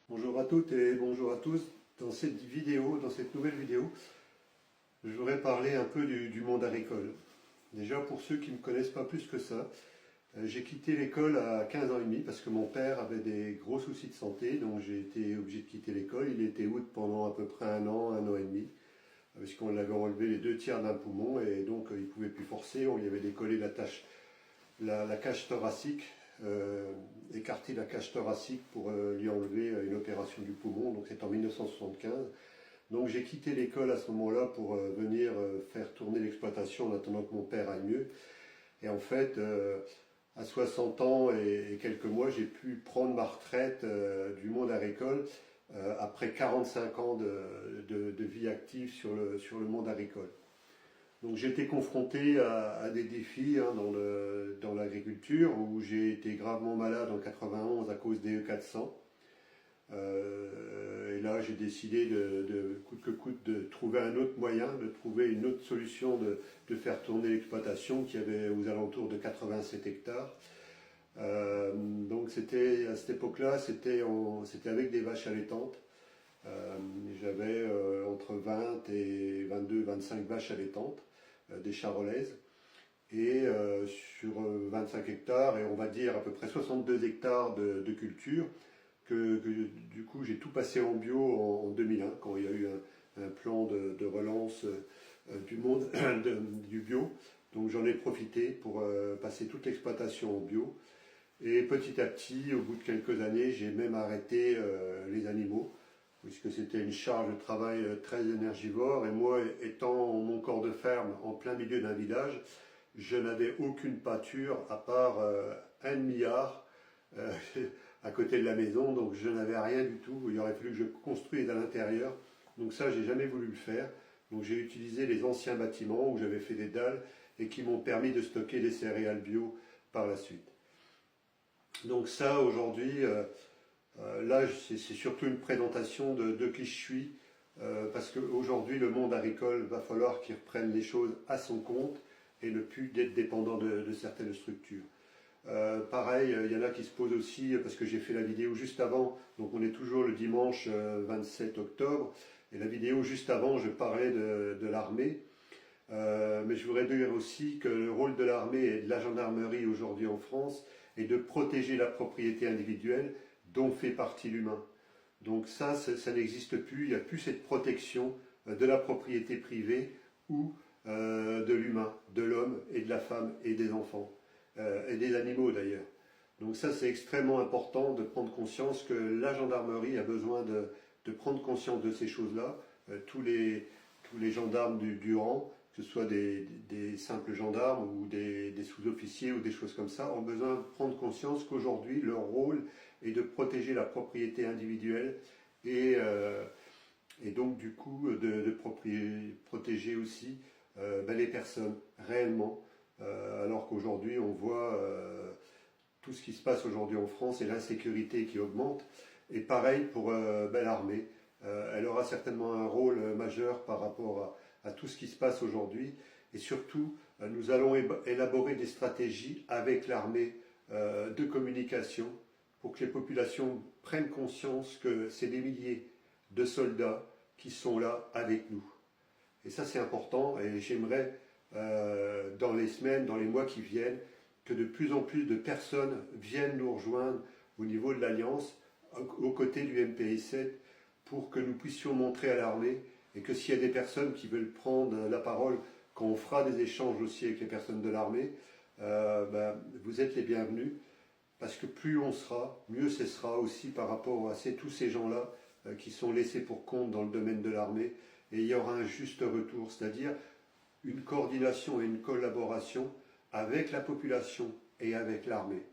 Bonjour à toutes et bonjour à tous. Dans cette nouvelle vidéo, je voudrais parler un peu du monde agricole. Déjà, pour ceux qui ne me connaissent pas plus que ça, j'ai quitté l'école à 15 ans et demi parce que mon père avait des gros soucis de santé, donc j'ai été obligé de quitter l'école. Il était out pendant à peu près un an et demi, parce qu'on l'avait enlevé les 2 tiers d'un poumon et donc il ne pouvait plus forcer. On lui avait décollé la cage thoracique, écarté la cage thoracique pour lui enlever une opération du poumon, donc c'est en 1975. Donc j'ai quitté l'école à ce moment-là pour venir faire tourner l'exploitation en attendant que mon père aille mieux. Et en fait, à 60 ans et quelques mois, j'ai pu prendre ma retraite du monde agricole après 45 ans de vie active sur le monde agricole. Donc j'ai été confronté à des défis dans l'agriculture où j'ai été gravement malade en 91 à cause des E400. Et là j'ai décidé de coûte que coûte de trouver un autre moyen, de trouver une autre solution de faire tourner l'exploitation qui avait aux alentours de 87 hectares. Donc c'était à cette époque-là, c'était avec des vaches allaitantes. J'avais entre 20 et 22, 25 vaches allaitantes, des charolaises, et sur 25 hectares, et on va dire à peu près 62 hectares de culture, que du coup j'ai tout passé en bio en 2001, quand il y a eu un plan de relance du monde du bio. Donc j'en ai profité pour passer toute l'exploitation en bio. Et petit à petit, au bout de quelques années, j'ai même arrêté les animaux, puisque c'était une charge de travail très énergivore. Et moi, étant mon corps de ferme en plein milieu d'un village, je n'avais aucune pâture à part un demi-art euh, à côté de la maison, donc je n'avais rien du tout. Il aurait fallu que je construise à l'intérieur. Donc ça, j'ai jamais voulu le faire. Donc j'ai utilisé les anciens bâtiments où j'avais fait des dalles et qui m'ont permis de stocker des céréales bio par la suite. Donc ça, aujourd'hui, là, c'est surtout une présentation de qui je suis, parce qu'aujourd'hui, le monde agricole va falloir qu'il reprenne les choses à son compte et ne plus d'être dépendant de certaines structures. Pareil, il y en a qui se posent aussi, parce que j'ai fait la vidéo juste avant, donc on est toujours le dimanche 27 octobre, et la vidéo juste avant, je parlais de l'armée. Mais je voudrais dire aussi que le rôle de l'armée et de la gendarmerie aujourd'hui en France est de protéger la propriété individuelle dont fait partie l'humain. Donc ça n'existe plus, il n'y a plus cette protection de la propriété privée ou de l'humain, de l'homme et de la femme et des enfants, et des animaux d'ailleurs. Donc ça c'est extrêmement important de prendre conscience que la gendarmerie a besoin de prendre conscience de ces choses-là. Tous les gendarmes du rang, que ce soit des simples gendarmes ou des sous-officiers ou des choses comme ça, ont besoin de prendre conscience qu'aujourd'hui, leur rôle est de protéger la propriété individuelle et donc du coup de protéger aussi les personnes réellement, alors qu'aujourd'hui on voit tout ce qui se passe aujourd'hui en France et l'insécurité qui augmente. Et pareil pour l'armée. Elle aura certainement un rôle majeur par rapport à tout ce qui se passe aujourd'hui. Et surtout, nous allons élaborer des stratégies avec l'armée de communication pour que les populations prennent conscience que c'est des milliers de soldats qui sont là avec nous. Et ça c'est important et j'aimerais dans les semaines, dans les mois qui viennent, que de plus en plus de personnes viennent nous rejoindre au niveau de l'Alliance, aux côtés du MPI7, pour que nous puissions montrer à l'armée et que s'il y a des personnes qui veulent prendre la parole, quand on fera des échanges aussi avec les personnes de l'armée, vous êtes les bienvenus, parce que plus on sera, mieux ce sera aussi par rapport à tous ces gens-là qui sont laissés pour compte dans le domaine de l'armée, et il y aura un juste retour, c'est-à-dire une coordination et une collaboration avec la population et avec l'armée.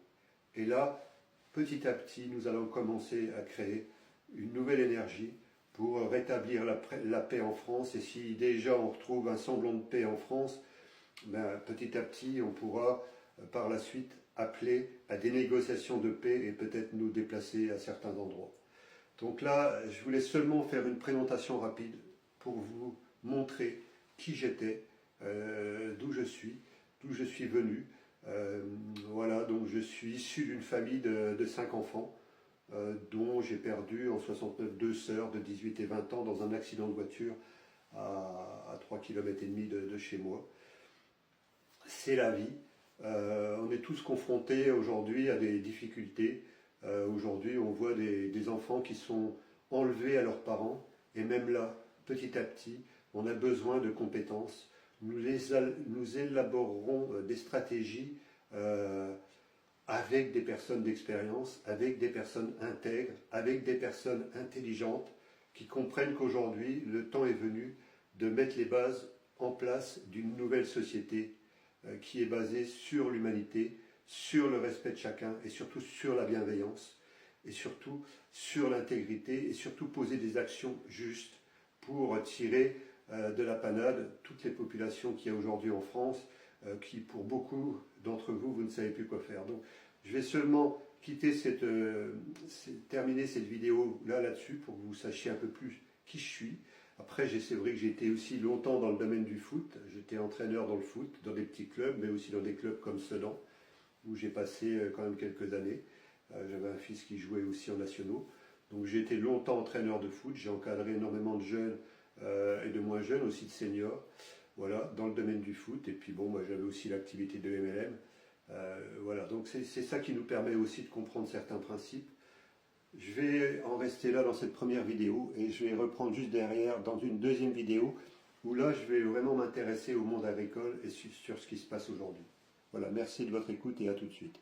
Et là, petit à petit, nous allons commencer à créer une nouvelle énergie pour rétablir la paix en France. Et si déjà on retrouve un semblant de paix en France, petit à petit, on pourra par la suite appeler à des négociations de paix et peut-être nous déplacer à certains endroits. Donc là, je voulais seulement faire une présentation rapide pour vous montrer qui j'étais, d'où je suis venu. Voilà, donc je suis issu d'une famille de 5 enfants. dont j'ai perdu en 69 2 sœurs de 18 et 20 ans dans un accident de voiture à 3,5 km de chez moi. C'est la vie. On est tous confrontés aujourd'hui à des difficultés. Aujourd'hui, on voit des enfants qui sont enlevés à leurs parents, et même là, petit à petit, on a besoin de compétences. Nous élaborerons des stratégies avec des personnes d'expérience, avec des personnes intègres, avec des personnes intelligentes qui comprennent qu'aujourd'hui, le temps est venu de mettre les bases en place d'une nouvelle société qui est basée sur l'humanité, sur le respect de chacun et surtout sur la bienveillance et surtout sur l'intégrité et surtout poser des actions justes pour tirer de la panade toutes les populations qu'il y a aujourd'hui en France qui pour beaucoup d'entre vous, vous ne savez plus quoi faire. Donc je vais seulement quitter terminer cette vidéo là-dessus pour que vous sachiez un peu plus qui je suis. Après, c'est vrai que j'ai été aussi longtemps dans le domaine du foot. J'étais entraîneur dans le foot, dans des petits clubs, mais aussi dans des clubs comme Sedan, où j'ai passé quand même quelques années. J'avais un fils qui jouait aussi en nationaux. Donc j'ai été longtemps entraîneur de foot. J'ai encadré énormément de jeunes et de moins jeunes, aussi de seniors, voilà, dans le domaine du foot. Et puis bon, moi j'avais aussi l'activité de MLM. Voilà, donc c'est ça qui nous permet aussi de comprendre certains principes. Je vais en rester là dans cette première vidéo et je vais reprendre juste derrière dans une deuxième vidéo où là je vais vraiment m'intéresser au monde agricole et sur ce qui se passe aujourd'hui. Voilà, merci de votre écoute et à tout de suite.